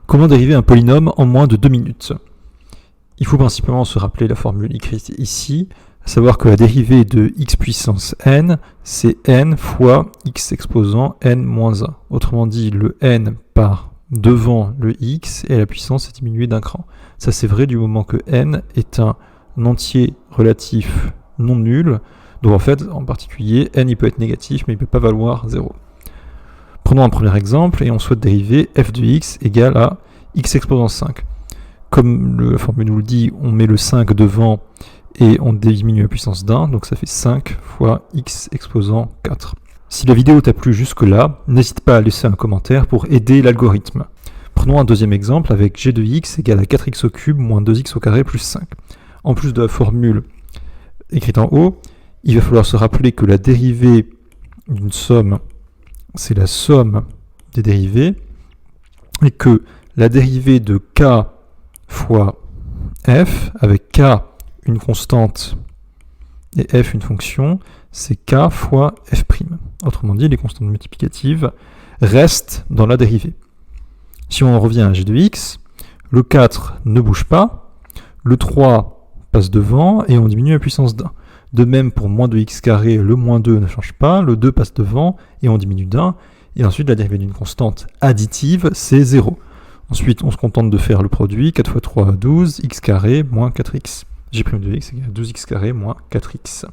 Comment dériver un polynôme en moins de 2 minutes? Il faut principalement se rappeler la formule écrite ici, à savoir que la dérivée de x puissance n, c'est n fois x exposant n moins 1. Autrement dit, le n part devant le x et la puissance est diminuée d'un cran. Ça c'est vrai du moment que n est un entier relatif non nul, donc en fait, en particulier, n il peut être négatif, mais il ne peut pas valoir 0. Prenons un premier exemple et on souhaite dériver f de x égale à x exposant 5. Comme la formule nous le dit, on met le 5 devant et on diminue la puissance d'1, donc ça fait 5 fois x exposant 4. Si la vidéo t'a plu jusque-là, n'hésite pas à laisser un commentaire pour aider l'algorithme. Prenons un deuxième exemple avec g de x égale à 4x au cube moins 2x au carré plus 5. En plus de la formule écrite en haut, il va falloir se rappeler que la dérivée d'une somme, c'est la somme des dérivées, et que la dérivée de k fois f, avec k une constante et f une fonction, c'est k fois f'. Autrement dit, les constantes multiplicatives restent dans la dérivée. Si on revient à g de x, le 4 ne bouge pas, le 3 passe devant et on diminue la puissance d'1. De même pour moins 2x carré, le moins 2 ne change pas, le 2 passe devant et on diminue d'1. Et ensuite, la dérivée d'une constante additive, c'est 0. Ensuite, on se contente de faire le produit, 4 fois 3, 12, x carré moins 4x. G' de x égale 12x carré moins 4x.